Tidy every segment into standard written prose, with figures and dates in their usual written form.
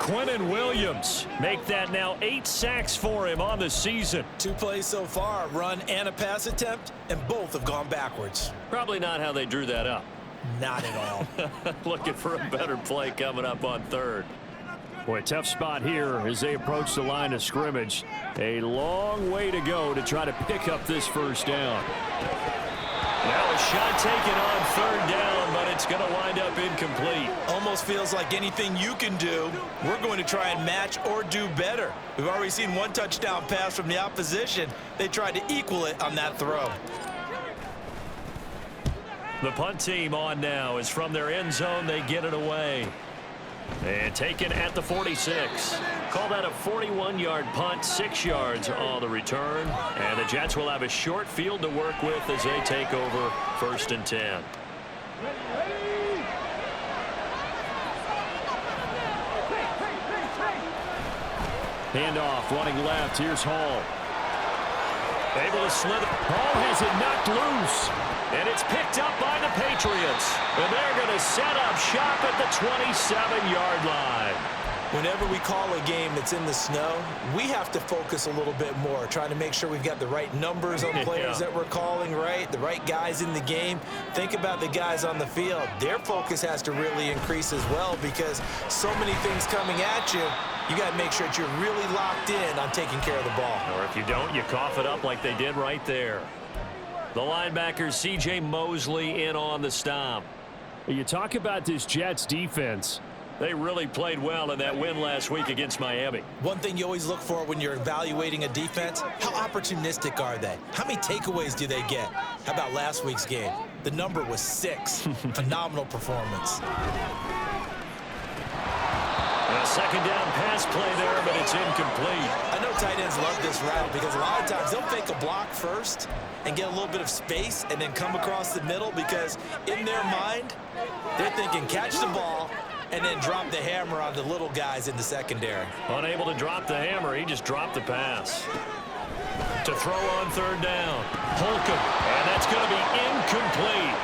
Quinnen Williams. Make that now 8 sacks for him on the season. 2 plays so far, a run and a pass attempt, and both have gone backwards. Probably not how they drew that up. Not at all. Looking for a better play coming up on third. Boy, tough spot here as they approach the line of scrimmage. A long way to go to try to pick up this first down. Now a shot taken on third down, but it's going to wind up incomplete. Almost feels like anything you can do, we're going to try and match or do better. We've already seen 1 touchdown pass from the opposition. They tried to equal it on that throw. The punt team on now is from their end zone. They get it away. And taken at the 46. Call that a 41-yard punt, 6 yards on the return. And the Jets will have a short field to work with as they take over 1st and 10. Handoff running left. Here's Hall. Able to slither. Hall has it knocked loose. And it's picked up by the Patriots. And they're going to set up shop at the 27-yard line. Whenever we call a game that's in the snow, we have to focus a little bit more, trying to make sure we've got the right numbers on players that we're calling, right? The right guys in the game. Think about the guys on the field. Their focus has to really increase as well because so many things coming at you. You got to make sure that you're really locked in on taking care of the ball. Or if you don't, you cough it up like they did right there. The linebacker, C.J. Mosley, in on the stop. You talk about this Jets defense. They really played well in that win last week against Miami. One thing you always look for when you're evaluating a defense, how opportunistic are they? How many takeaways do they get? How about last week's game? The number was 6. Phenomenal performance. A second down pass play there, but it's incomplete. I know tight ends love this route because a lot of times they'll fake a block first and get a little bit of space and then come across the middle because in their mind, they're thinking catch the ball and then drop the hammer on the little guys in the secondary. Unable to drop the hammer, he just dropped the pass. To throw on third down. Holcomb, and that's going to be incomplete.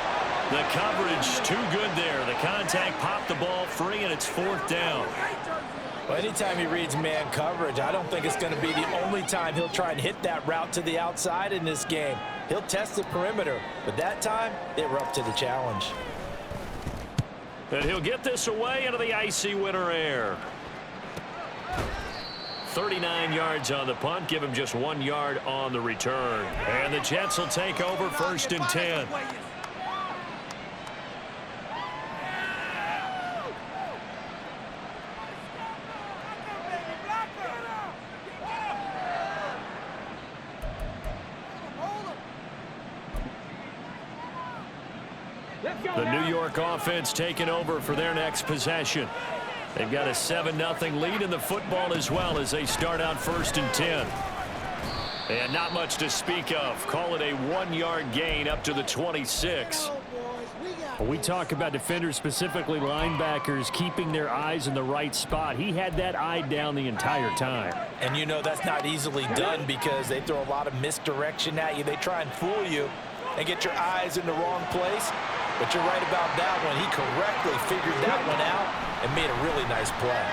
The coverage too good there. The contact popped the ball free, and it's 4th down. Well, anytime he reads man coverage, I don't think it's going to be the only time he'll try and hit that route to the outside in this game. He'll test the perimeter, but that time, they were up to the challenge. And he'll get this away into the icy winter air. 39 yards on the punt. Give him just 1 yard on the return. And the Jets will take over 1st and 10. The New York offense taking over for their next possession. They've got a 7-0 lead in the football as well as they start out 1st and 10. And not much to speak of. Call it a 1-yard gain up to the 26. We talk about defenders, specifically linebackers, keeping their eyes in the right spot. He had that eye down the entire time. And you know that's not easily done because they throw a lot of misdirection at you. They try and fool you and get your eyes in the wrong place. But you're right about that one. He correctly figured that one out and made a really nice play.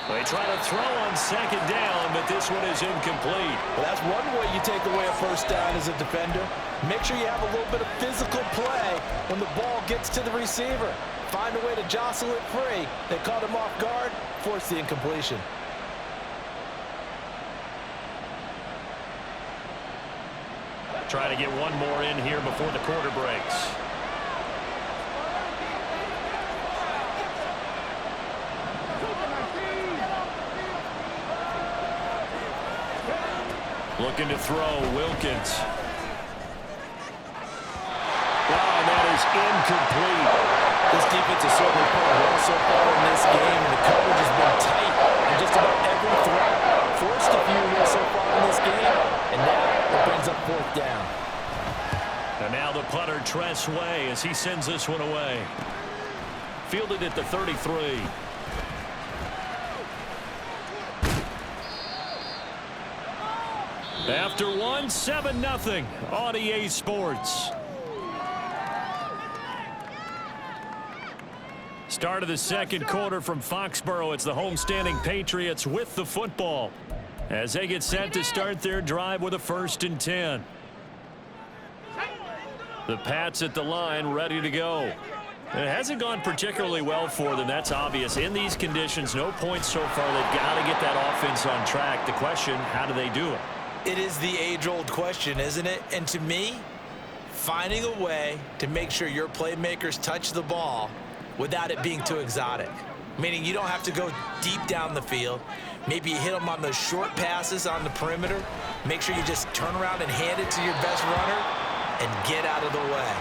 They try to throw on second down, but this one is incomplete. Well, that's one way you take away a first down as a defender. Make sure you have a little bit of physical play when the ball gets to the receiver. Find a way to jostle it free. They caught him off guard, force the incompletion. Try to get one more in here before the quarter breaks. Looking to throw, Wilkins. Wow, that is incomplete. This defense is certainly playing well so far in this game, and the coverage has been tight on just about every throw. Forced a few here so far in this game, and now it brings up 4th down. And now the punter, Tress Way, as he sends this one away. Fielded at the 33. After one, 7-0 on EA Sports. Start of the second quarter from Foxborough. It's the homestanding Patriots with the football as they get set to start their drive with a 1st and 10. The Pats at the line, ready to go. It hasn't gone particularly well for them. That's obvious. In these conditions, no points so far. They've got to get that offense on track. The question, how do they do it? It is the age-old question, isn't it? And to me, finding a way to make sure your playmakers touch the ball without it being too exotic. Meaning you don't have to go deep down the field. Maybe you hit them on those short passes on the perimeter. Make sure you just turn around and hand it to your best runner and get out of the way.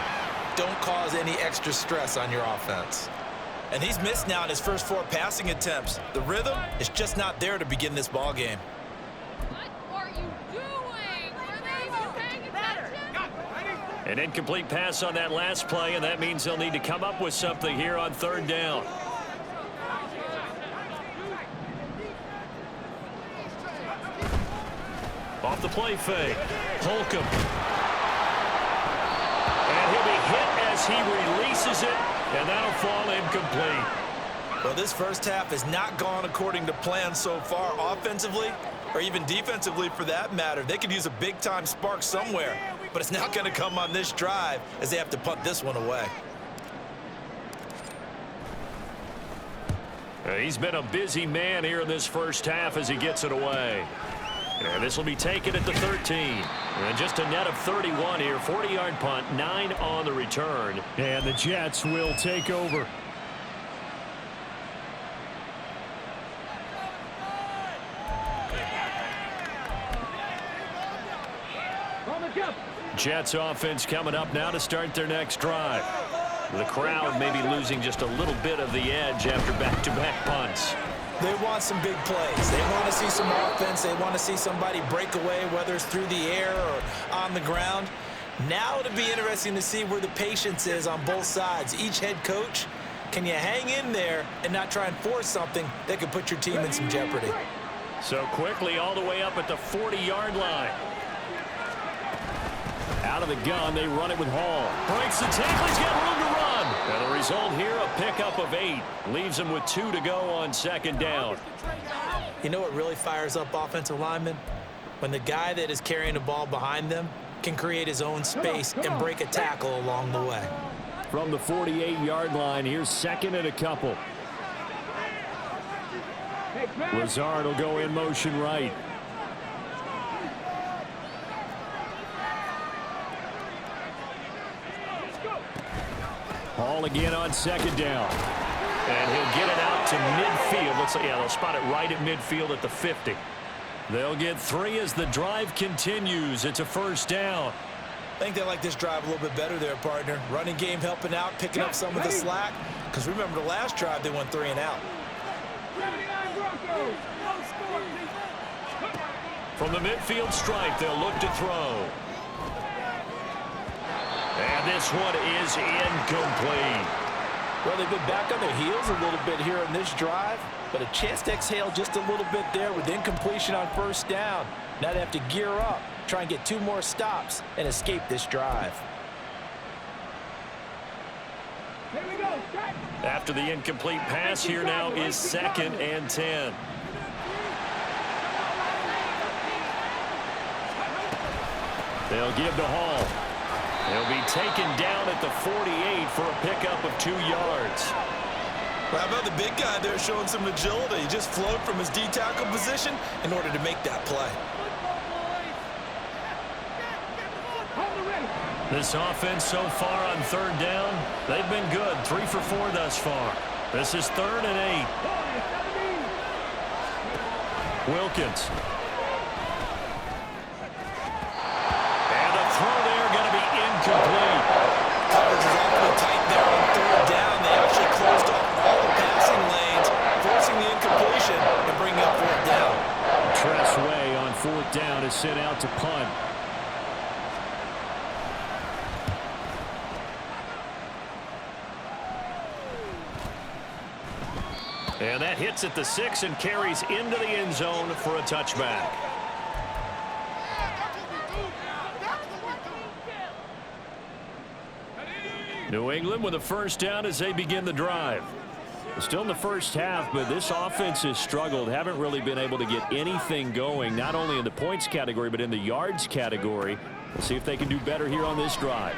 Don't cause any extra stress on your offense. And he's missed now in his first 4 passing attempts. The rhythm is just not there to begin this ball game. What are you doing? Are they even paying attention? An incomplete pass on that last play, and that means they'll need to come up with something here on 3rd down. Off the play fake. Holcomb. And he'll be hit as he releases it, and that'll fall incomplete. Well, this first half has not gone according to plan so far offensively or even defensively for that matter. They could use a big-time spark somewhere, but it's not going to come on this drive as they have to punt this one away. He's been a busy man here in this first half as he gets it away. And this will be taken at the 13. And just a net of 31 here. 40-yard punt, 9 on the return. And the Jets will take over. Jets offense coming up now to start their next drive. The crowd may be losing just a little bit of the edge after back-to-back punts. They want some big plays. They want to see some offense. They want to see somebody break away, whether it's through the air or on the ground. Now it'll be interesting to see where the patience is on both sides. Each head coach, can you hang in there and not try and force something that could put your team in some jeopardy? So quickly all the way up at the 40-yard line. Out of the gun, they run it with Hall. Breaks the tackle, he's got room to run. And the result here, a pickup of 8. Leaves him with 2 to go on 2nd down. You know what really fires up offensive linemen? When the guy that is carrying the ball behind them can create his own space and break a tackle along the way. From the 48-yard line, here's 2nd and a couple. Lazard will go in motion right. Hall again on 2nd down. And he'll get it out to midfield. Looks like, yeah, they'll spot it right at midfield at the 50. They'll get 3 as the drive continues. It's a 1st down. I think they like this drive a little bit better there, partner. Running game helping out, picking up some of the slack. Because remember the last drive, they went 3 and out. From the midfield stripe, they'll look to throw. And this one is incomplete. Well, they've been back on their heels a little bit here in this drive, but a chance to exhale just a little bit there with incompletion on 1st down. Now they have to gear up, try and get 2 more stops, and escape this drive. After the incomplete pass, here now is 2nd and 10. They'll give to Hall. He'll be taken down at the 48 for a pickup of 2 yards. Well, how about the big guy there showing some agility? He just flowed from his D-tackle position in order to make that play. This offense so far on 3rd down, they've been good. 3 for 4 thus far. This is 3rd and 8. Wilkins. Complete. Coverage is awfully tight there on 3rd down. They actually closed off all the passing lanes, forcing the incompletion and bringing up 4th down. Tress Way on 4th down is sent out to punt. And that hits at the 6 and carries into the end zone for a touchback. New England with a 1st down as they begin the drive. Still in the first half, but this offense has struggled. Haven't really been able to get anything going, not only in the points category, but in the yards category. We'll see if they can do better here on this drive.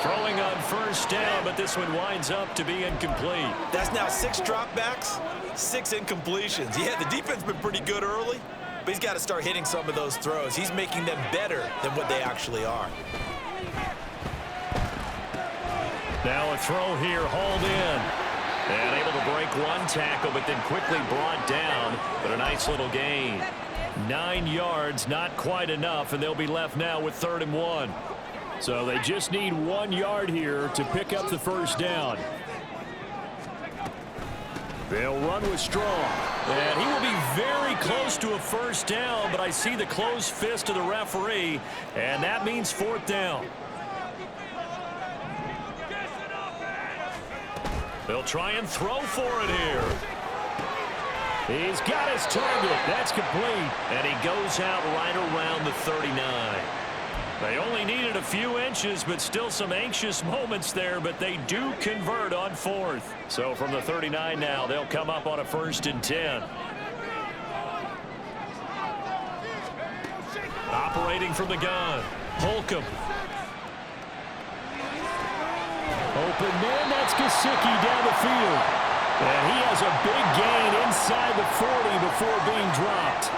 Throwing on first down, but this one winds up to be incomplete. That's now 6 dropbacks, 6 incompletions. Yeah, the defense been pretty good early, but he's got to start hitting some of those throws. He's making them better than what they actually are. Now a throw here, hauled in. And able to break one tackle, but then quickly brought down. But a nice little gain. 9 yards, not quite enough, and they'll be left now with 3rd and 1. So they just need 1 yard here to pick up the first down. They'll run with Strong. And he will be very close to a first down, but I see the closed fist of the referee, and that means 4th down. They'll try and throw for it here. He's got his target. That's complete. And he goes out right around the 39. They only needed a few inches, but still some anxious moments there, but they do convert on 4th. So from the 39 now, they'll come up on a 1st and 10. Operating from the gun, Holcomb. Open man, that's Gesicki down the field. And he has a big gain inside the 40 before being dropped.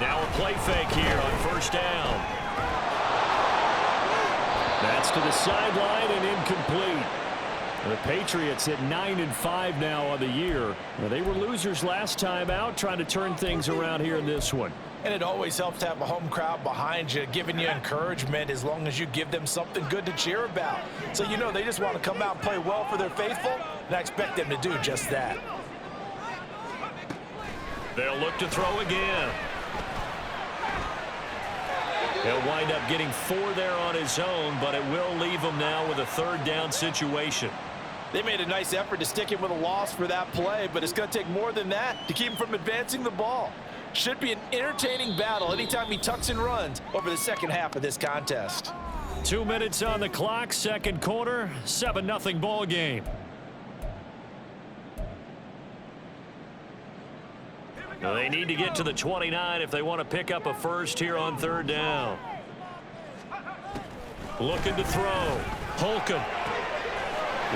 Now a play fake here on first down. That's to the sideline and incomplete. The Patriots at 9-5 now on the year. They were losers last time out, trying to turn things around here in this one. And it always helps to have a home crowd behind you, giving you encouragement as long as you give them something good to cheer about. So you know they just want to come out and play well for their faithful, and I expect them to do just that. They'll look to throw again. He'll wind up getting 4 there on his own, but it will leave him now with a 3rd down situation. They made a nice effort to stick him with a loss for that play, but it's going to take more than that to keep him from advancing the ball. Should be an entertaining battle anytime he tucks and runs over the second half of this contest. 2 minutes on the clock, second quarter, 7-0 ball game. Now they need to get to the 29 if they want to pick up a first here on 3rd down. Looking to throw. Holcomb.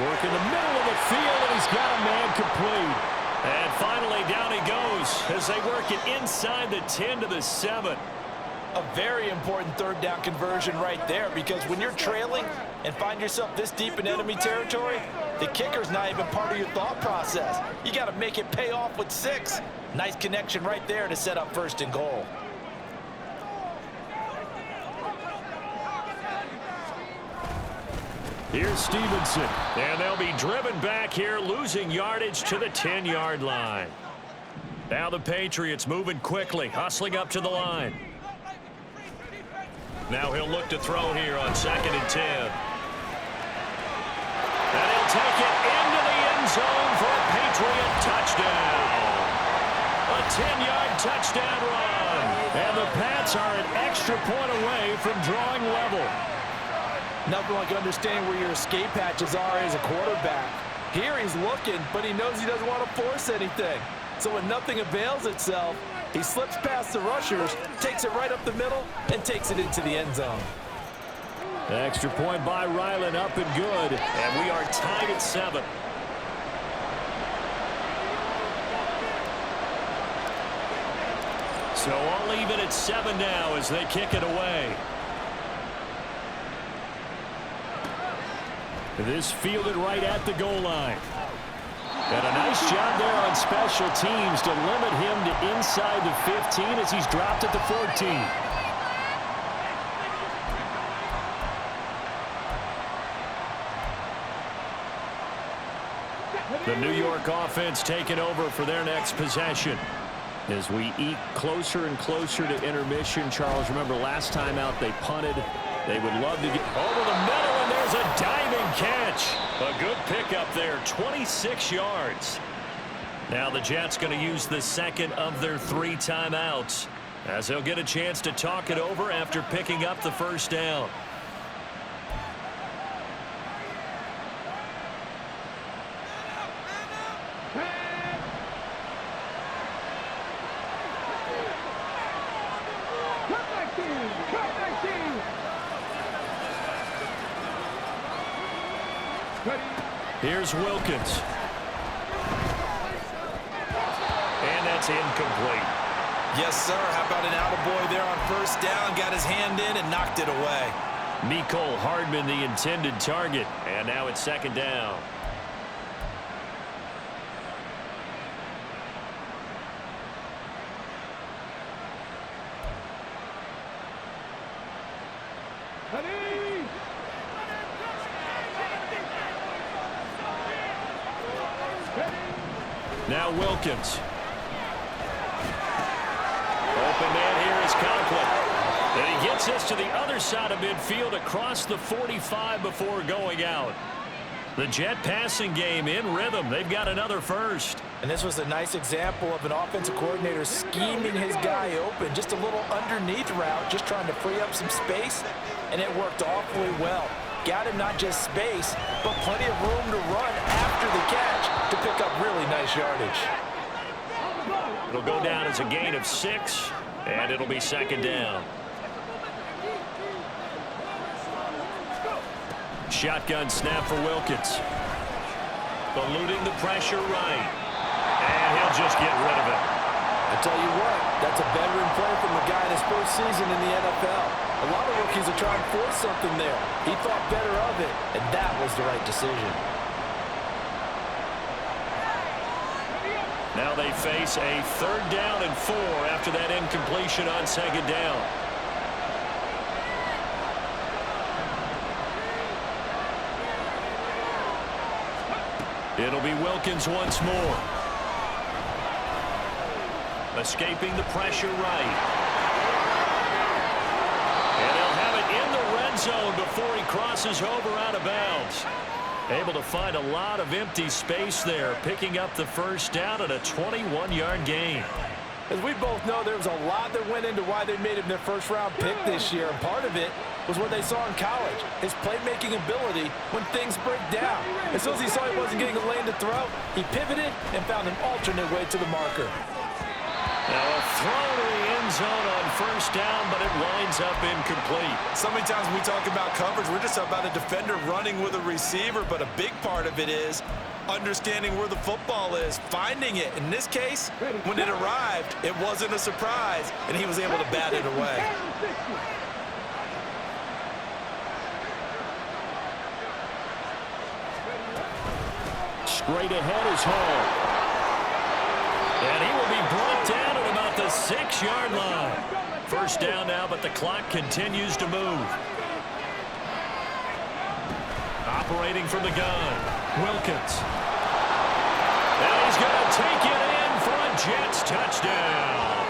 Work in the middle of the field, and he's got a man complete. And finally, down he goes as they work it inside the 10 to the 7. A very important 3rd down conversion right there, because when you're trailing and find yourself this deep in enemy territory, the kicker's not even part of your thought process. You got to make it pay off with 6. Nice connection right there to set up 1st and goal. Here's Stevenson, and they'll be driven back here, losing yardage to the 10-yard line. Now the Patriots moving quickly, hustling up to the line. Now he'll look to throw here on 2nd and 10. And he'll take it into the end zone for a Patriot touchdown. A 10-yard touchdown run. And the Pats are an extra point away from drawing level. Nothing like understanding where your escape hatches are as a quarterback. Here he's looking, but he knows he doesn't want to force anything. So when nothing avails itself, he slips past the rushers, takes it right up the middle, and takes it into the end zone. Extra point by Ryland, up and good. And we are tied at 7. So all even at 7 now as they kick it away. This fielded right at the goal line. And a nice job there on special teams to limit him to inside the 15 as he's dropped at the 14. The New York offense taking over for their next possession. As we eke closer and closer to intermission, Charles, remember last time out they punted. They would love to get over the middle, and there's a diving catch. A good pickup there, 26 yards. Now the Jets going to use the second of their 3 timeouts as they'll get a chance to talk it over after picking up the first down. Here's Wilkins. And that's incomplete. Yes, sir. How about an attaboy there on first down? Got his hand in and knocked it away. Mecole Hardman, the intended target. And now it's second down. Now Wilkins. Open man here is Conklin. And he gets us to the other side of midfield across the 45 before going out. The Jet passing game in rhythm. They've got another first. And this was a nice example of an offensive coordinator scheming his guy open. Just a little underneath route, just trying to free up some space, and it worked awfully well. Got him not just space, but plenty of room to run after the catch to pick up really nice yardage. It'll go down as a gain of 6, and it'll be second down. Shotgun snap for Wilkins. Eluding the pressure right. And he'll just get rid of it. I tell you what, that's a veteran play from a guy in his first season in the NFL. A lot of rookies are trying to force something there. He thought better of it, and that was the right decision. Now they face a 3rd down and 4 after that incompletion on second down. It'll be Wilkins once more. Escaping the pressure right. And they'll have it in the red zone before he crosses over out of bounds. Able to find a lot of empty space there, picking up the first down at a 21-yard gain. As we both know, there was a lot that went into why they made him their first-round pick this year, and part of it was what they saw in college, his playmaking ability when things break down. As soon as he saw he wasn't getting a lane to throw, he pivoted and found an alternate way to the marker. Now a throw to the end zone on first down, but it winds up incomplete. So many times when we talk about coverage, we're just about a defender running with a receiver, but a big part of it is understanding where the football is, finding it. In this case, when it arrived, it wasn't a surprise, and he was able to bat it away. Straight ahead is Hall. And he will be brought down at about the 6-yard line. First down now, but the clock continues to move. Operating from the gun, Wilkins. And he's going to take it in for a Jets touchdown.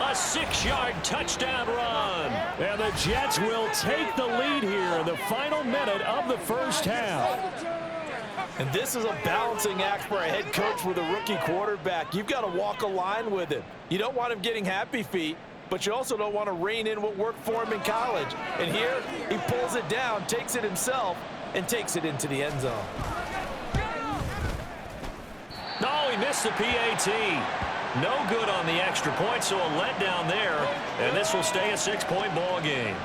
A 6-yard touchdown run. And the Jets will take the lead here in the final minute of the first half. And this is a balancing act for a head coach with a rookie quarterback. You've got to walk a line with him. You don't want him getting happy feet, but you also don't want to rein in what worked for him in college. And here, he pulls it down, takes it himself, and takes it into the end zone. No, he missed the PAT. No good on the extra point, so a letdown there. And this will stay a 6-point ball game.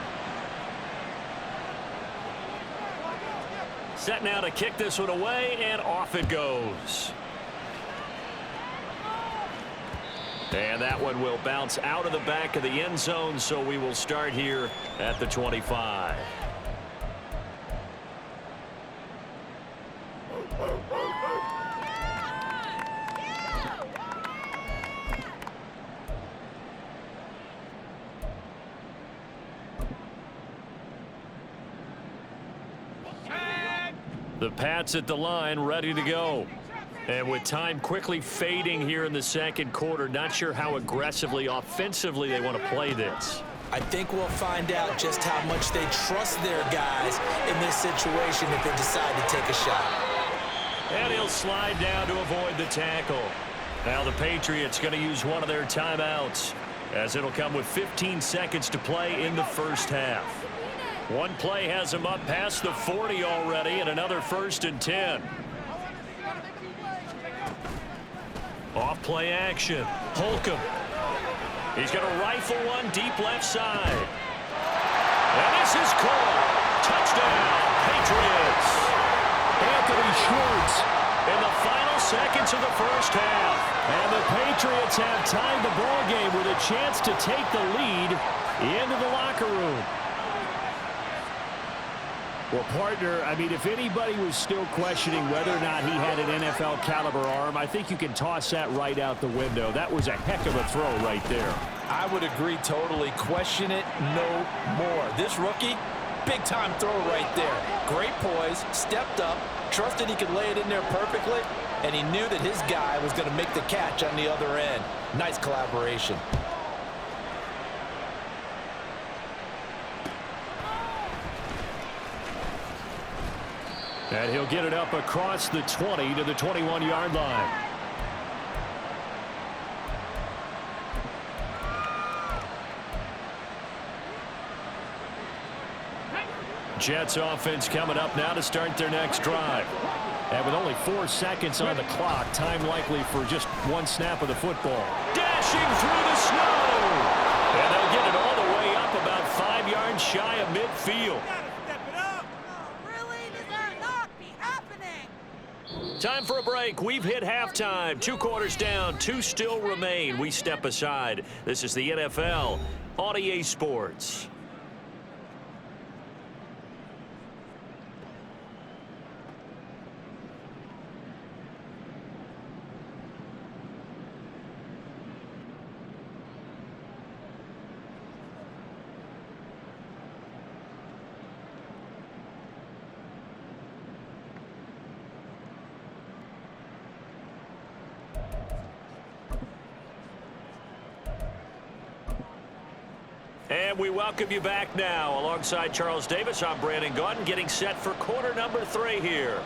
Set now to kick this one away, and off it goes. And that one will bounce out of the back of the end zone, so we will start here at the 25. The Pats at the line, ready to go. And with time quickly fading here in the second quarter, not sure how aggressively, offensively they want to play this. I think we'll find out just how much they trust their guys in this situation if they decide to take a shot. And he'll slide down to avoid the tackle. Now the Patriots going to use one of their timeouts, as it'll come with 15 seconds to play in the first half. One play has him up past the 40 already, and another 1st and 10. Off play action. Holcomb. He's going to rifle one deep left side. And this is caught. Touchdown, Patriots. seconds of the first half. And the Patriots have tied the ball game with a chance to take the lead into the locker room. Well, partner, I mean, if anybody was still questioning whether or not he had an NFL caliber arm, I think you can toss that right out the window. That was a heck of a throw right there. I would agree totally. Question it no more. This rookie, big-time throw right there. Great poise, stepped up, trusted he could lay it in there perfectly, and he knew that his guy was going to make the catch on the other end. Nice collaboration. And he'll get it up across the 20 to the 21-yard line. Jets offense coming up now to start their next drive. And with only 4 seconds on the clock, time likely for just one snap of the football. Dashing through the snow! And they'll get it all the way up about 5 yards shy of midfield. Time for a break. We've hit halftime. 2 quarters down. 2 still remain. We step aside. This is the NFL on EA Sports. And we welcome you back now. Alongside Charles Davis, I'm Brandon Gaudin, getting set for quarter number 3 here.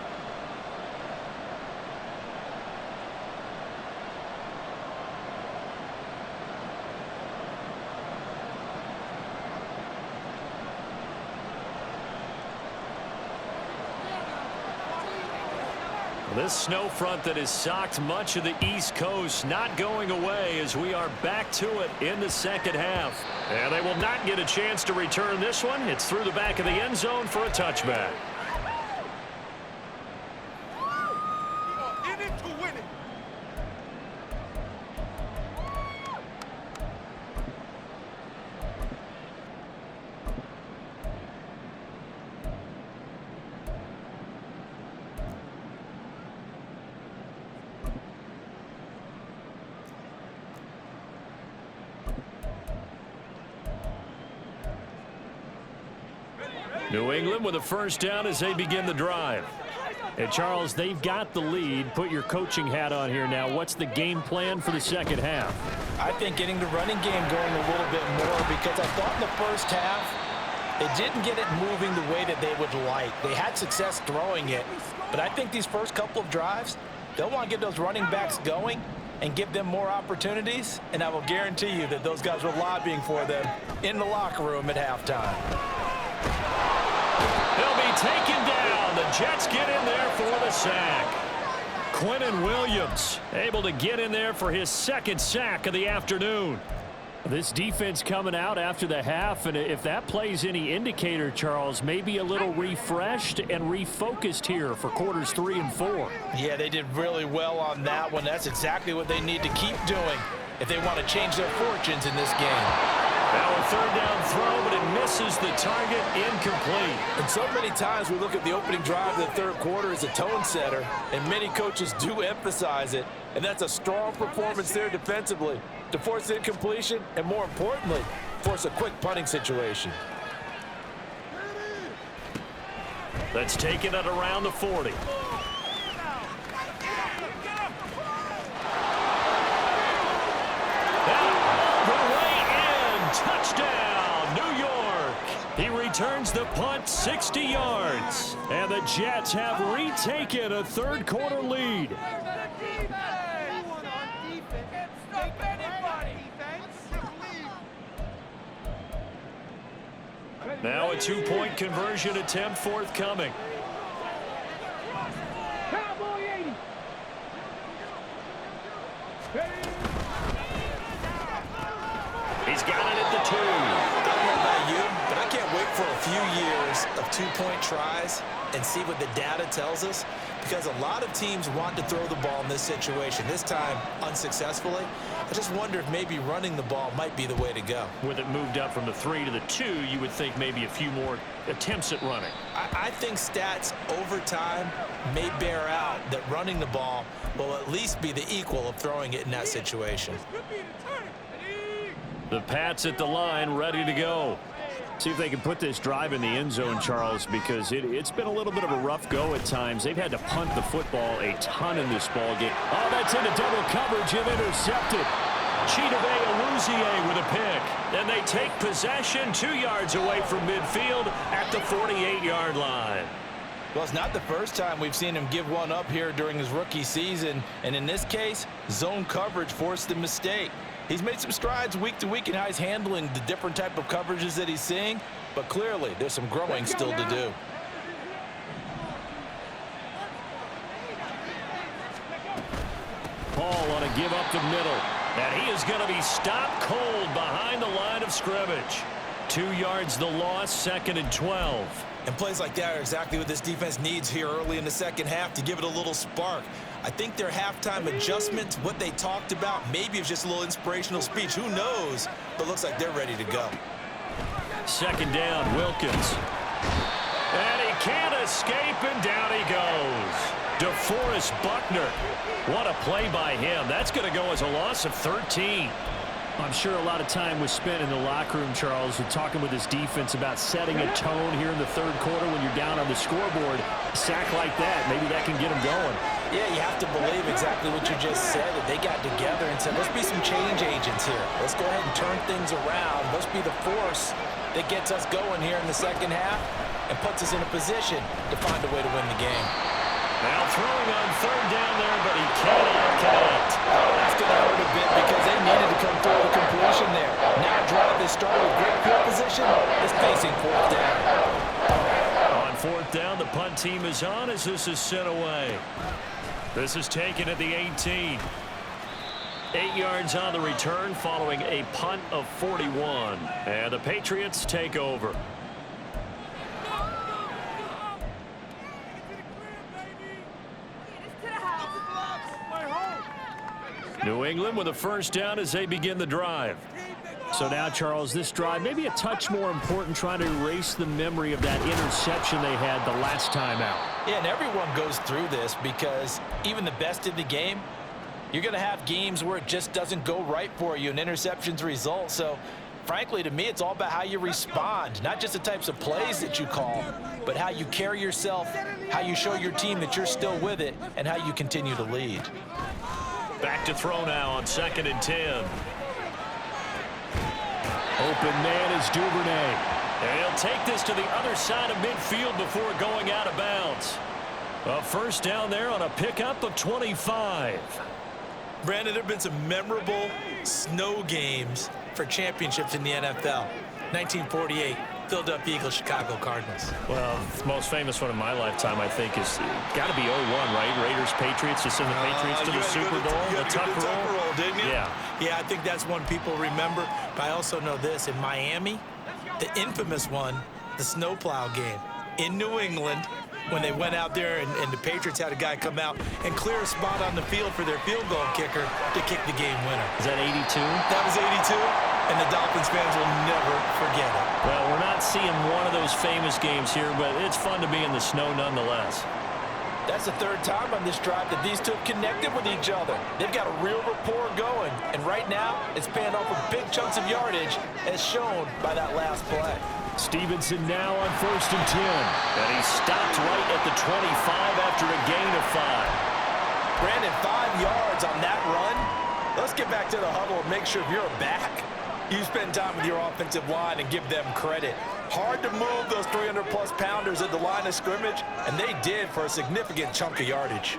This snow front that has socked much of the East Coast not going away as we are back to it in the second half. And they will not get a chance to return this one. It's through the back of the end zone for a touchback. New England with a first down as they begin the drive. And Charles, they've got the lead. Put your coaching hat on here now. What's the game plan for the second half? I think getting the running game going a little bit more, because I thought in the first half they didn't get it moving the way that they would like. They had success throwing it, but I think these first couple of drives, they'll want to get those running backs going and give them more opportunities, and I will guarantee you that those guys were lobbying for them in the locker room at halftime. He'll be taken down. The Jets get in there for the sack. Quinnen Williams able to get in there for his second sack of the afternoon. This defense coming out after the half, and if that plays any indicator, Charles, maybe a little refreshed and refocused here for quarters 3 and 4. Yeah, they did really well on that one. That's exactly what they need to keep doing if they want to change their fortunes in this game. Now a third down throw, but it misses the target, incomplete. And so many times we look at the opening drive of the third quarter as a tone setter, and many coaches do emphasize it, and that's a strong performance there defensively to force incompletion and, more importantly, force a quick punting situation. Let's take it at around the 40. Touchdown, New York. He returns the punt 60 yards. And the Jets have retaken a third quarter lead. Now a 2-point conversion attempt forthcoming. He's got it at the 2. I don't know about you, but I can't wait for a few years of two-point tries and see what the data tells us, because a lot of teams want to throw the ball in this situation, this time unsuccessfully. I just wonder if maybe running the ball might be the way to go. With it moved up from the 3 to the 2, you would think maybe a few more attempts at running. I think stats over time may bear out that running the ball will at least be the equal of throwing it in that situation. The Pats at the line, ready to go. See if they can put this drive in the end zone, Charles, because it's been a little bit of a rough go at times. They've had to punt the football a ton in this ball game. Oh, that's into double coverage and intercepted. Chidobe Awuzie with a pick. And they take possession 2 yards away from midfield at the 48-yard line. Well, it's not the first time we've seen him give one up here during his rookie season. And in this case, zone coverage forced the mistake. He's made some strides week to week in how he's handling the different type of coverages that he's seeing, but clearly there's some growing still to do. Paul on a give up the middle, and he is going to be stopped cold behind the line of scrimmage. 2 yards the loss, 2nd and 12. And plays like that are exactly what this defense needs here early in the second half to give it a little spark. I think their halftime adjustments, what they talked about, maybe it's just a little inspirational speech. Who knows? But looks like they're ready to go. 2nd down, Wilkins. And he can't escape, and down he goes. DeForest Buckner. What a play by him. That's going to go as a loss of 13. I'm sure a lot of time was spent in the locker room, Charles, with talking with his defense about setting a tone here in the third quarter when you're down on the scoreboard. A sack like that, maybe that can get him going. Yeah, you have to believe exactly what you just said, that they got together and said, let's be some change agents here. Let's go ahead and turn things around. Let's be the force that gets us going here in the second half and puts us in a position to find a way to win the game. Now throwing on 3rd down there, but he cannot connect. That's going to hurt a bit because they needed to come through the completion there. Now drive they started with great field position is facing 4th down. On 4th down, the punt team is on as this is sent away. This is taken at the 18. 8 yards on the return following a punt of 41. And the Patriots take over. New England with a 1st down as they begin the drive. So now, Charles, this drive maybe a touch more important, trying to erase the memory of that interception they had the last time out. Yeah, and everyone goes through this because even the best in the game, you're going to have games where it just doesn't go right for you and interceptions result. So, frankly, to me, it's all about how you respond, not just the types of plays that you call, but how you carry yourself, how you show your team that you're still with it, and how you continue to lead. Back to throw now on 2nd and 10. Open man is Duvernay. And he'll take this to the other side of midfield before going out of bounds. A 1st down there on a pickup of 25. Brandon, there have been some memorable snow games for championships in the NFL. 1948, Philadelphia Eagles, Chicago Cardinals. Well, the most famous one in my lifetime, I think, is got to be 01, right? Raiders, Patriots, to send the Patriots to the Super Bowl. The Tucker roll, didn't you? Yeah. Yeah, I think that's one people remember. But I also know this. In Miami, the infamous one, the snowplow game in New England, when they went out there and the Patriots had a guy come out and clear a spot on the field for their field goal kicker to kick the game winner. Is that 82? That was 82, and the Dolphins fans will never forget it. Well, we're not seeing one of those famous games here, but it's fun to be in the snow nonetheless. That's the 3rd time on this drive that these two have connected with each other. They've got a real rapport going, and right now it's paying off with big chunks of yardage as shown by that last play. Stevenson now on 1st and 10. And he stopped right at the 25 after a gain of 5. Brandon, 5 yards on that run. Let's get back to the huddle and make sure if you're a back, you spend time with your offensive line and give them credit. Hard to move those 300-plus pounders at the line of scrimmage, and they did for a significant chunk of yardage.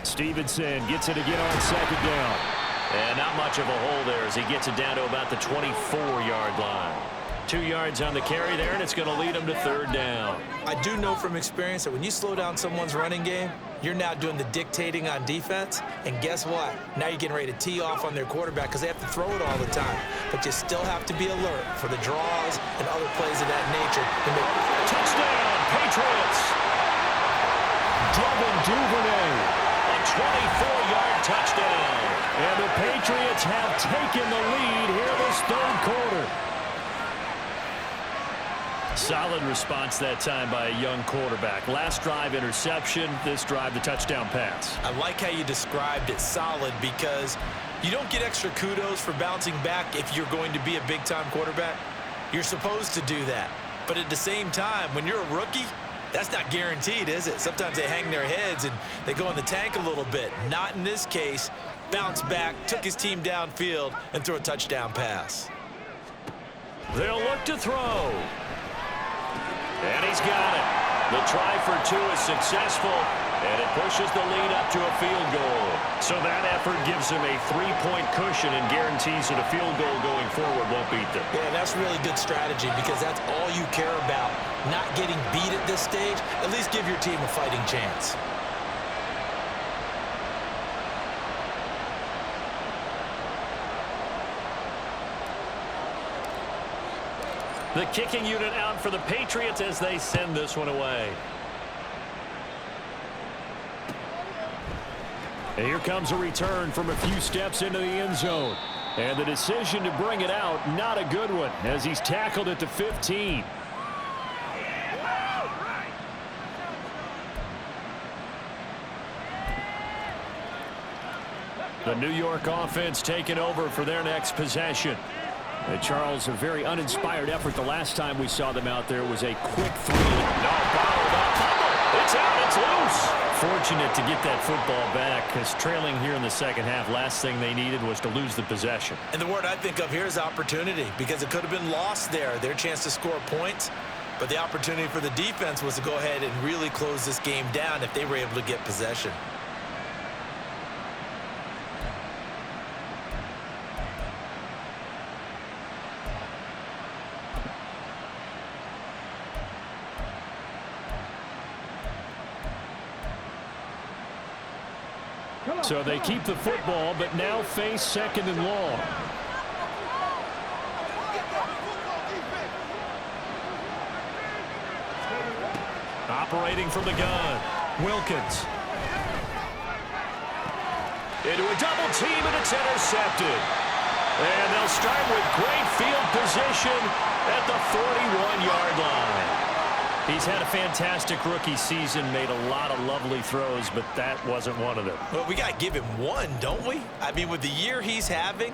Stevenson gets it again on 2nd down. And not much of a hole there as he gets it down to about the 24-yard line. 2 yards on the carry there, and it's going to lead him to 3rd down. I do know from experience that when you slow down someone's running game, you're now doing the dictating on defense, and guess what? Now you're getting ready to tee off on their quarterback because they have to throw it all the time. But you still have to be alert for the draws and other plays of that nature. Touchdown, Patriots! Devin Duvernay, a 24-yard touchdown. And the Patriots have taken the lead here this third quarter. Solid response that time by a young quarterback. Last drive, interception. This drive, the touchdown pass. I like how you described it, solid, because you don't get extra kudos for bouncing back if you're going to be a big-time quarterback. You're supposed to do that. But at the same time, when you're a rookie, that's not guaranteed, is it? Sometimes they hang their heads and they go in the tank a little bit. Not in this case. Bounced back, took his team downfield, and threw a touchdown pass. They'll look to throw. And he's got it. The try for two is successful, and it pushes the lead up to a field goal. So that effort gives him a 3-point cushion and guarantees that a field goal going forward won't beat them. Yeah, that's really good strategy because that's all you care about. Not getting beat at this stage. At least give your team a fighting chance. The kicking unit out for the Patriots as they send this one away. And here comes a return from a few steps into the end zone. And the decision to bring it out, not a good one, as he's tackled at the 15. The New York offense taking over for their next possession. And Charles, a very uninspired effort the last time we saw them out there was a quick three. No, bottled up. It's out. It's loose. Fortunate to get that football back because trailing here in the second half, last thing they needed was to lose the possession. And the word I think of here is opportunity because it could have been lost there. Their chance to score points. But the opportunity for the defense was to go ahead and really close this game down if they were able to get possession. So they keep the football, but now face second and long. Operating from the gun, Wilkins. Into a double team, and it's intercepted. And they'll start with great field position at the 41-yard line. He's had a fantastic rookie season, made a lot of lovely throws, but that wasn't one of them. Well, we got to give him one, don't we? I mean, with the year he's having,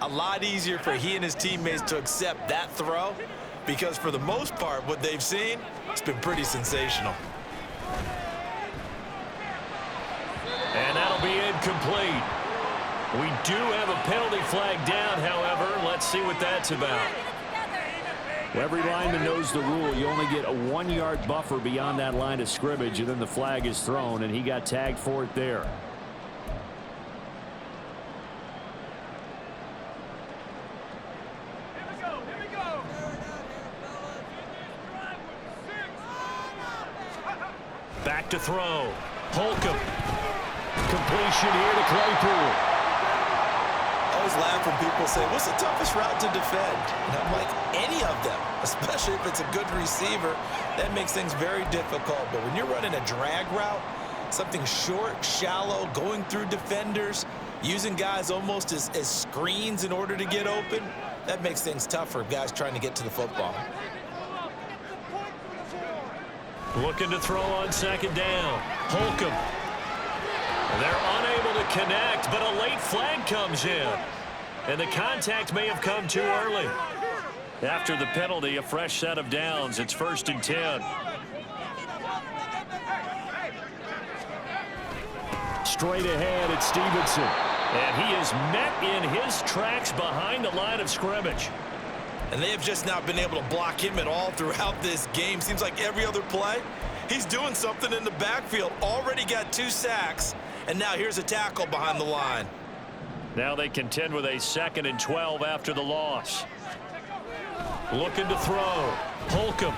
a lot easier for he and his teammates to accept that throw because for the most part, what they've seen, it's been pretty sensational. And that'll be incomplete. We do have a penalty flag down, however. Let's see what that's about. Well, every lineman knows the rule. You only get a 1-yard buffer beyond that line of scrimmage, and then the flag is thrown, and he got tagged for it there. Here we go. Back to throw. Holcomb. Completion here to Claypool. I always laugh when people say, what's the toughest route to defend? And I'm like, any of them, especially if it's a good receiver, that makes things very difficult. But when you're running a drag route, something short, shallow, going through defenders, using guys almost as screens in order to get open, that makes things tough for guys trying to get to the football. Looking to throw on second down. Holcomb. They're unable to connect, but a late flag comes in. And the contact may have come too early. After the penalty, a fresh set of downs. It's 1st and 10. Straight ahead, it's Stevenson. And he is met in his tracks behind the line of scrimmage. And they have just not been able to block him at all throughout this game. Seems like every other play, he's doing something in the backfield. Already got 2 sacks, and now here's a tackle behind the line. Now they contend with a 2nd and 12 after the loss. Looking to throw. Holcomb.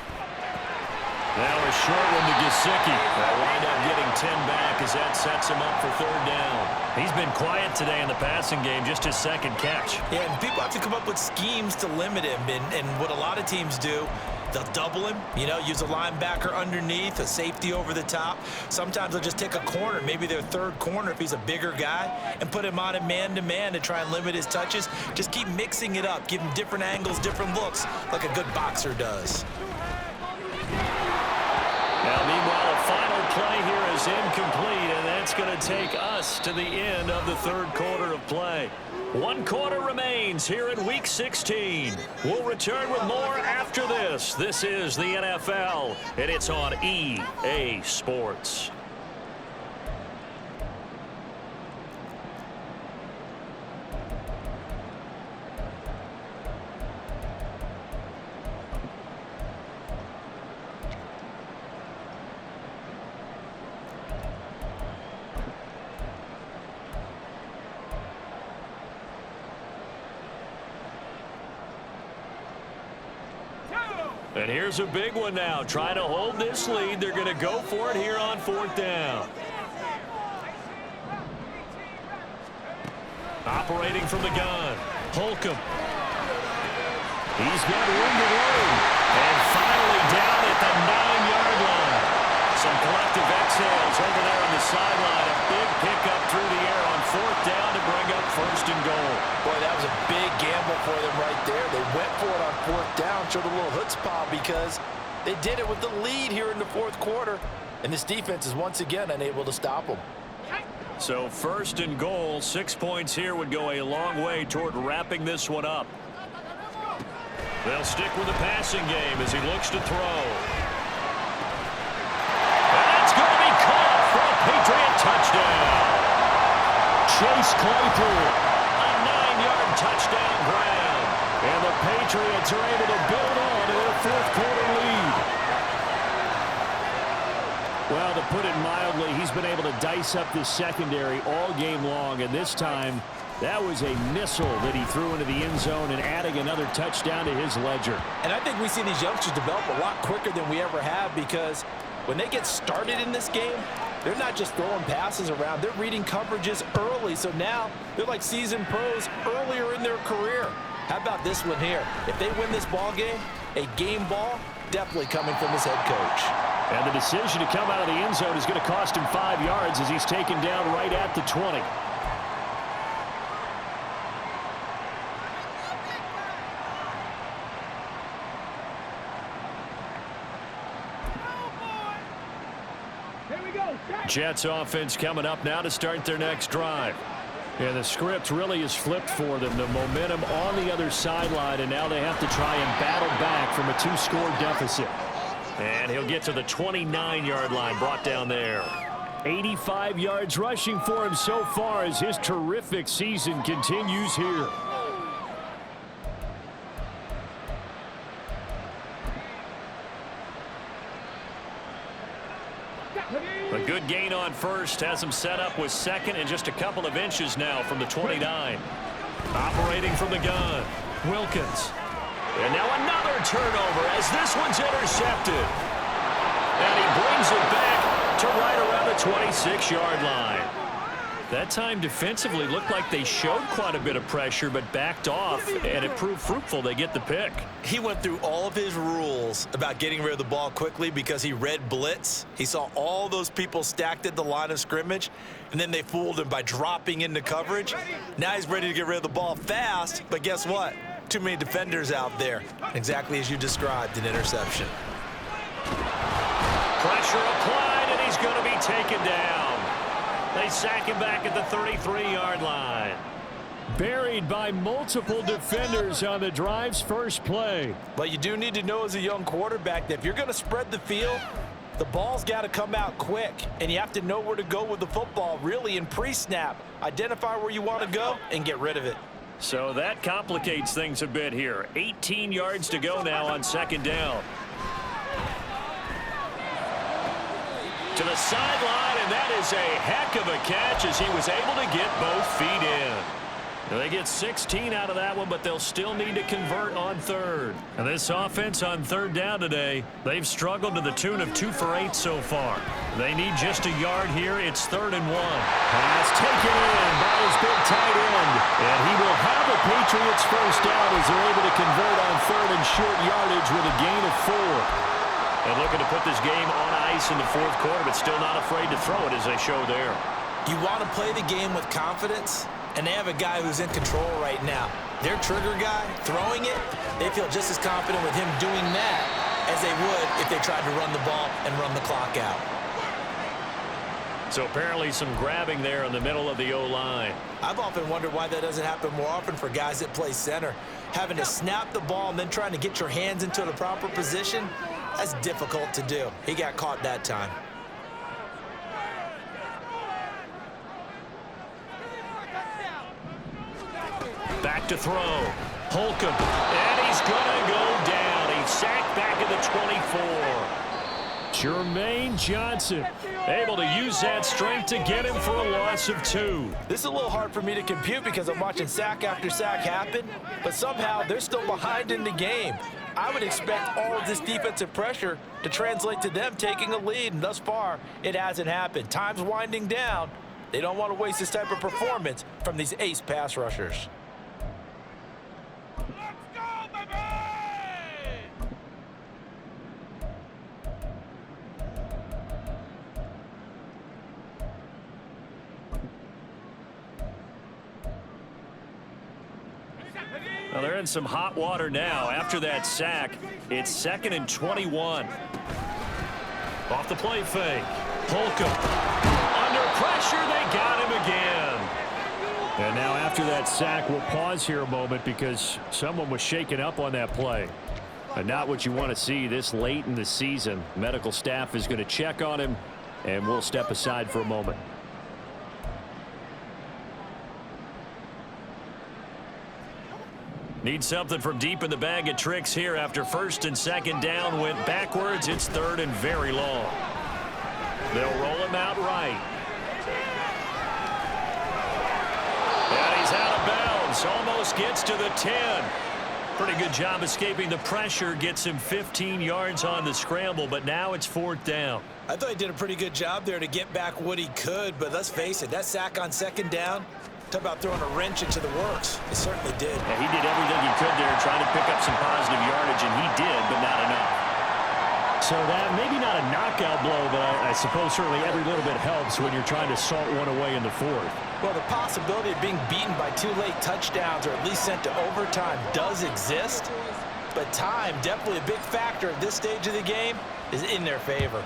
Now a short one to Gesicki. They'll wind up getting 10 back as that sets him up for third down. He's been quiet today in the passing game, just his second catch. Yeah, and people have to come up with schemes to limit him. And what a lot of teams do, they'll double him, use a linebacker underneath, a safety over the top. Sometimes they'll just take a corner, maybe their third corner if he's a bigger guy, and put him on a man-to-man to try and limit his touches. Just keep mixing it up, give him different angles, different looks, like a good boxer does. Now, meanwhile, a final play here is incomplete, and that's going to take us to the end of the third quarter of play. 1 quarter remains here in Week 16. We'll return with more after this. This is the NFL, and it's on EA Sports. And here's a big one now. Trying to hold this lead. They're going to go for it here on 4th down. Operating from the gun. Holcomb. He's got room to run. And finally down at the 9-yard line. Some collective exhales over there on the sideline. A big pickup through the air on 4th down to bring up 1st and goal. Boy, that was a big gamble for them right there. They went for it on 4th down, showed a little chutzpah because they did it with the lead here in the 4th quarter. And this defense is once again unable to stop them. So 1st and goal, 6 points here would go a long way toward wrapping this one up. They'll stick with the passing game as he looks to throw. And it's going to be caught for a Patriot touchdown. Chase Claypool, a 9-yard touchdown grab. And the Patriots are able to build on to their 4th quarter lead. Well, to put it mildly, he's been able to dice up this secondary all game long, and this time that was a missile that he threw into the end zone and adding another touchdown to his ledger. And I think we see these youngsters develop a lot quicker than we ever have because when they get started in this game, they're not just throwing passes around. They're reading coverages early, so now they're like seasoned pros earlier in their career. How about this one here? If they win this ball game, a game ball definitely coming from his head coach. And the decision to come out of the end zone is going to cost him 5 yards as he's taken down right at the 20. Jets offense coming up now to start their next drive. And the script really is flipped for them. The momentum on the other sideline, and now they have to try and battle back from a 2-score deficit. And he'll get to the 29-yard line, brought down there. 85 yards rushing for him so far as his terrific season continues here. A good gain on 1st has him set up with 2nd and just a couple of inches now from the 29. Operating from the gun, Wilkins. And now another turnover as this one's intercepted. And he brings it back to right around the 26-yard line. That time defensively looked like they showed quite a bit of pressure but backed off, and it proved fruitful. They get the pick. He went through all of his rules about getting rid of the ball quickly because he read blitz. He saw all those people stacked at the line of scrimmage, and then they fooled him by dropping into coverage. Now he's ready to get rid of the ball fast, but guess what? Too many defenders out there. Exactly as you described, an interception. Pressure applied, and he's going to be taken down. They sack him back at the 33-yard line. Buried by multiple defenders on the drive's first play. But you do need to know as a young quarterback that if you're going to spread the field, the ball's got to come out quick, and you have to know where to go with the football, really, in pre-snap. Identify where you want to go and get rid of it. So that complicates things a bit here. 18 yards to go now on 2nd down. To the sideline, and that is a heck of a catch as he was able to get both feet in. They get 16 out of that one, but they'll still need to convert on third. And this offense on third down today, they've struggled to the tune of 2 for 8 so far. They need just a yard here. It's 3rd and 1. Pass taken in by his big tight end. And he will have the Patriots first down as they're able to convert on third and short yardage with a gain of 4. And looking to put this game on ice in the 4th quarter, but still not afraid to throw it as they show there. You want to play the game with confidence, and they have a guy who's in control right now. Their trigger guy, throwing it, they feel just as confident with him doing that as they would if they tried to run the ball and run the clock out. So apparently some grabbing there in the middle of the O-line. I've often wondered why that doesn't happen more often for guys that play center. Having to snap the ball and then trying to get your hands into the proper position, that's difficult to do. He got caught that time. Back to throw. Holcomb. And he's going to go down. He's sacked back at the 24. Jermaine Johnson able to use that strength to get him for a loss of 2. This is a little hard for me to compute because I'm watching sack after sack happen, but somehow they're still behind in the game. I would expect all of this defensive pressure to translate to them taking a lead, and thus far, it hasn't happened. Time's winding down. They don't want to waste this type of performance from these ace pass rushers. Well, they're in some hot water now. After that sack, it's 2nd and 21. Off the play fake. Holcomb. Under pressure, they got him again. And now after that sack, we'll pause here a moment because someone was shaken up on that play. And not what you want to see this late in the season. Medical staff is going to check on him, and we'll step aside for a moment. Need something from deep in the bag of tricks here after 1st and 2nd down went backwards. It's 3rd and very long. They'll roll him out right. And he's out of bounds. Almost gets to the 10. Pretty good job escaping the pressure. Gets him 15 yards on the scramble, but now it's 4th down. I thought he did a pretty good job there to get back what he could, but let's face it, that sack on 2nd down, talk about throwing a wrench into the works. It certainly did. Yeah, he did everything he could there trying to pick up some positive yardage, and he did, but not enough. So that maybe not a knockout blow, but I suppose certainly every little bit helps when you're trying to salt one away in the 4th. Well, the possibility of being beaten by 2 late touchdowns or at least sent to overtime does exist, but time, definitely a big factor at this stage of the game, is in their favor.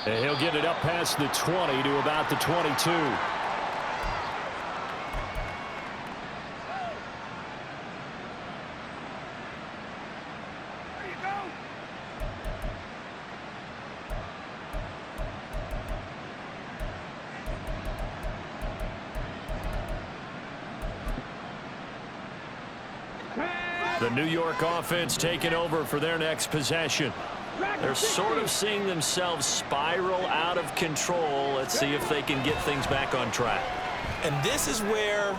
And he'll get it up past the 20 to about the 22. The New York offense taking over for their next possession. They're sort of seeing themselves spiral out of control. Let's see if they can get things back on track. And this is where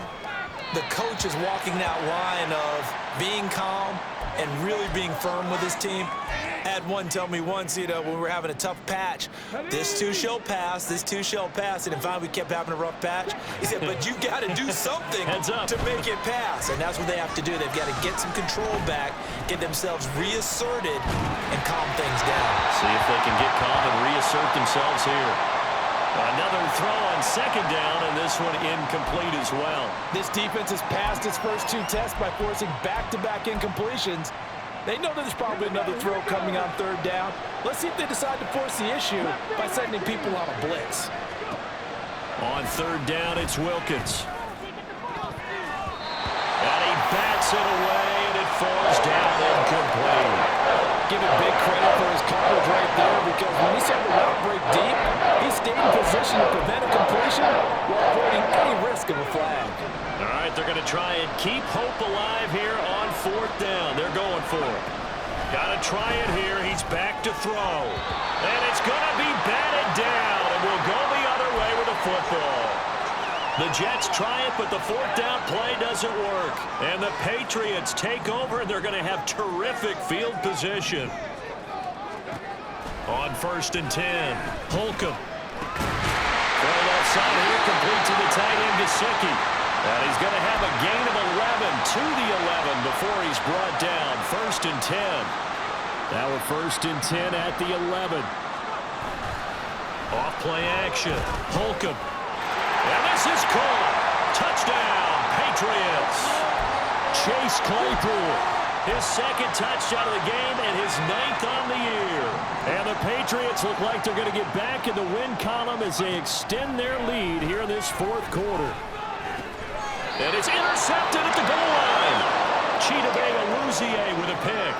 the coach is walking that line of being calm and really being firm with his team. I had one tell me once, when we were having a tough patch, this too shall pass, this too shall pass, and finally we kept having a rough patch. He said, but you got to do something to make it pass, and that's what they have to do. They've got to get some control back, get themselves reasserted, and calm things down. See if they can get calm and reassert themselves here. Another throw on 2nd down, and this one incomplete as well. This defense has passed its first 2 tests by forcing back-to-back incompletions. They know that there's probably another throw coming on 3rd down. Let's see if they decide to force the issue by sending people on a blitz. On 3rd down, it's Wilkins. And he bats it away, and it falls down incomplete. Give him big credit for his coverage right there, because when he saw the route break deep, he stayed in position to prevent a completion while avoiding any risk of a flag. All right, they're going to try and keep hope alive here on 4th down. They're going for it. Got to try it here. He's back to throw. And it's going to be batted down, and we'll go the other way with the football. The Jets try it, but the fourth down play doesn't work. And the Patriots take over, and they're going to have terrific field position. On 1st and 10, Holcomb. Throw left side here, complete to the tight end, Gesicki. And he's going to have a gain of 11 to the 11 before he's brought down. 1st and 10. Now we're 1st and 10 at the 11. Off play action. Holcomb. And this is caught. Touchdown, Patriots. Chase Claypool. His 2nd touchdown of the game and his 9th on the year. And the Patriots look like they're going to get back in the win column as they extend their lead here in this 4th quarter. And it's intercepted at the goal line. Chidobe Awuzie with a pick.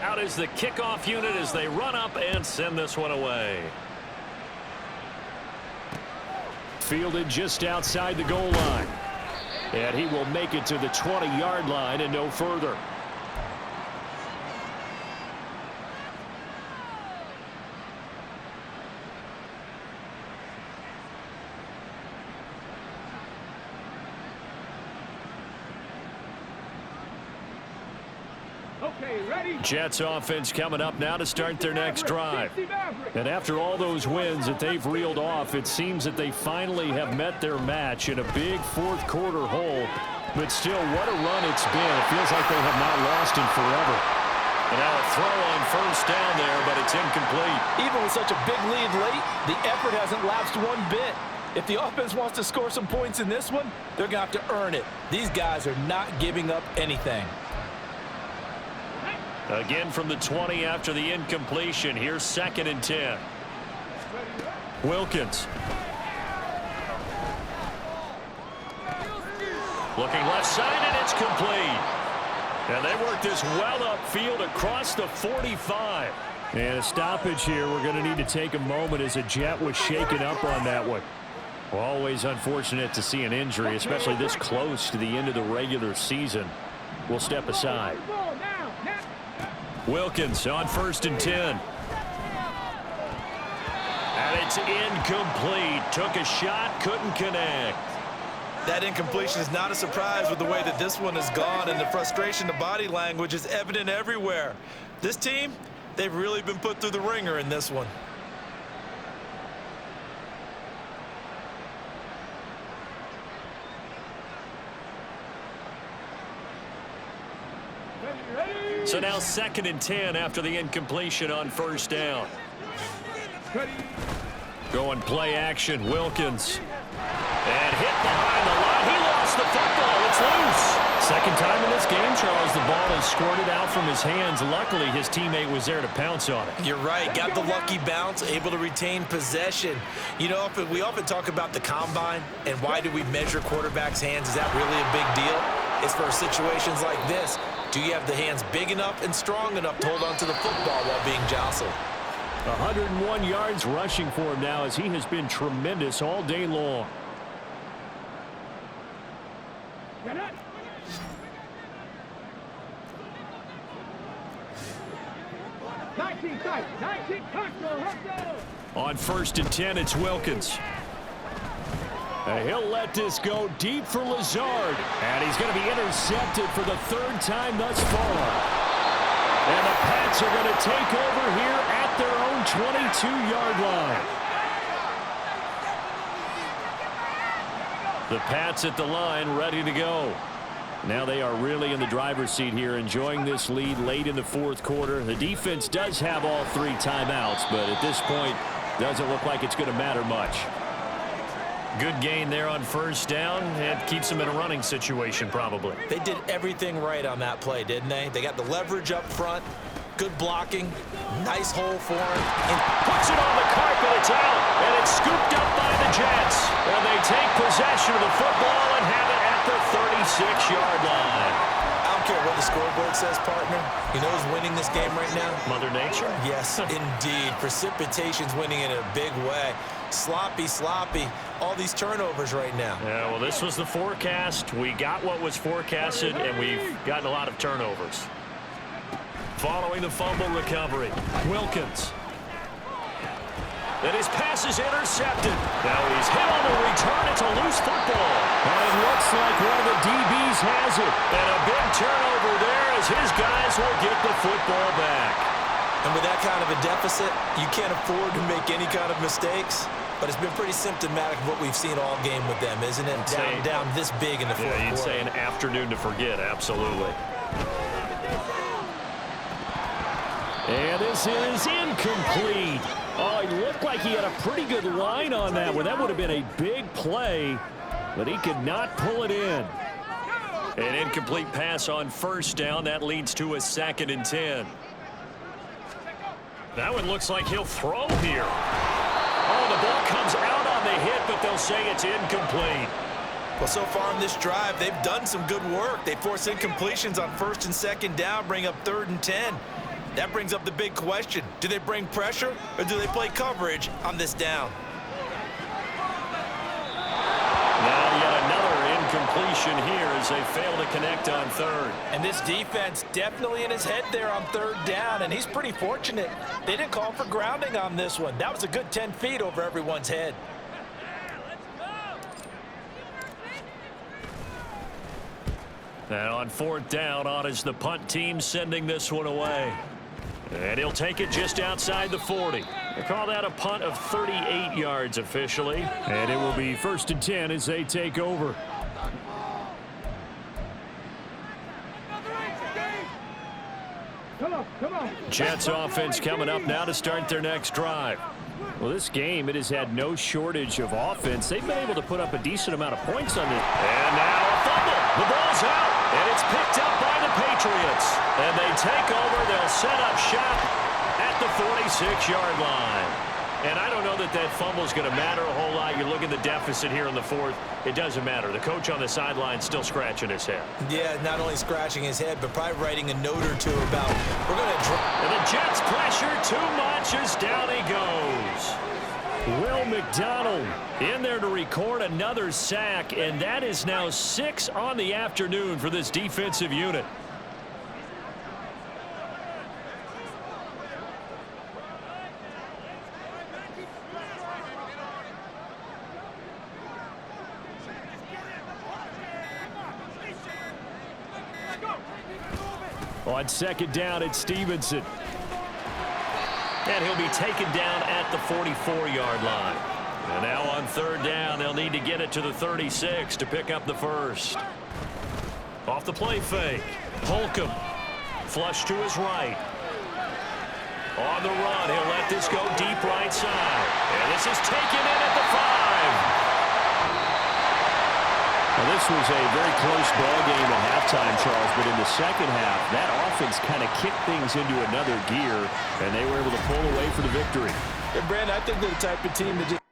Out is the kickoff unit as they run up and send this one away. Fielded just outside the goal line. And he will make it to the 20-yard line and no further. Jets offense coming up now to start their next drive. And after all those wins that they've reeled off, it seems that they finally have met their match in a big 4th quarter hole. But still, what a run it's been. It feels like they have not lost in forever. And now a throw on 1st down there, but it's incomplete. Even with such a big lead late, the effort hasn't lapsed one bit. If the offense wants to score some points in this one, they're going to have to earn it. These guys are not giving up anything. Again from the 20 after the incompletion. Here's 2nd and 10. Wilkins. Looking left side, and it's complete. And they work this well upfield across the 45. And a stoppage here. We're going to need to take a moment as a Jet was shaken up on that one. Always unfortunate to see an injury, especially this close to the end of the regular season. We'll step aside. Wilkins on 1st and 10. And it's incomplete. Took a shot, couldn't connect. That incompletion is not a surprise with the way that this one has gone, and the frustration, the body language is evident everywhere. This team, they've really been put through the ringer in this one. So now 2nd and 10 after the incompletion on 1st down. Going play action, Wilkins. And hit behind the line. He lost the football. It's loose. 2nd time in this game, Charles, the ball has squirted out from his hands. Luckily, his teammate was there to pounce on it. You're right. Got the lucky bounce, able to retain possession. You know, we often talk about the combine and why do we measure quarterbacks' hands. Is that really a big deal? It's for situations like this. Do you have the hands big enough and strong enough to hold on to the football while being jostled? 101 yards rushing for him now as he has been tremendous all day long. On 1st and 10, it's Wilkins. He'll let this go deep for Lazard. And he's going to be intercepted for the 3rd time thus far. And the Pats are going to take over here at their own 22-yard line. The Pats at the line, ready to go. Now they are really in the driver's seat here, enjoying this lead late in the 4th quarter. The defense does have all 3 timeouts, but at this point, doesn't look like it's going to matter much. Good gain there on 1st down, and keeps them in a running situation probably. They did everything right on that play, didn't they? They got the leverage up front, good blocking, nice hole for him. And puts it on the carpet, it's out, and it's scooped up by the Jets. And they take possession of the football and have it at the 36-yard line. I don't care what the scoreboard says, partner. You know who's winning this game right now? Mother Nature? Yes, indeed. Precipitation's winning in a big way. sloppy. All these turnovers right now. Yeah, well, this was the forecast. We got what was forecasted, and we've gotten a lot of turnovers. Following the fumble recovery, Wilkins. And his pass is intercepted. Now he's hit on the return. It's a loose football. And it looks like one of the DBs has it. And a big turnover there as his guys will get the football back. And with that kind of a deficit, you can't afford to make any kind of mistakes. But it's been pretty symptomatic of what we've seen all game with them, isn't it? Down this big in the fourth quarter. You'd say an afternoon to forget, absolutely. And this is incomplete. Oh, he looked like he had a pretty good line on that one. That would have been a big play, but he could not pull it in. An incomplete pass on first down. That leads to a 2nd and 10. That one looks like he'll throw here. Oh, the ball comes out on the hit, but they'll say it's incomplete. Well, so far in this drive, they've done some good work. They force incompletions on 1st and 2nd down, bring up 3rd and 10. That brings up the big question. Do they bring pressure or do they play coverage on this down? Now yet another incompletion here as they fail to connect on 3rd. And this defense definitely in his head there on 3rd down, and he's pretty fortunate. They didn't call for grounding on this one. That was a good 10 feet over everyone's head. And on 4th down, on is the punt team sending this one away. And he'll take it just outside the 40. They call that a punt of 38 yards officially. And it will be 1st and 10 as they take over. Jets offense coming up now to start their next drive. Well, this game, it has had no shortage of offense. They've been able to put up a decent amount of points on this. And now a fumble. The ball's out, and it's picked up by the Patriots. And they take over. They'll set up shop at the 46-yard line. And I don't know that that fumble is going to matter a whole lot. You look at the deficit here in the 4th. It doesn't matter. The coach on the sideline still scratching his head. Yeah, not only scratching his head, but probably writing a note or two about we're going to drop. And the Jets pressure too much as down he goes. Will McDonald in there to record another sack, and that is now 6 on the afternoon for this defensive unit. On 2nd down, it's Stevenson. And he'll be taken down at the 44-yard line. And now on 3rd down, they'll need to get it to the 36 to pick up the 1st. Off the play fake. Holcomb. Flush to his right. On the run, he'll let this go deep right side. And this is taken in at the 5. Well, this was a very close ball game at halftime, Charles, but in the second half, that offense kind of kicked things into another gear, and they were able to pull away for the victory. And, Brandon, I think they're the type of team that just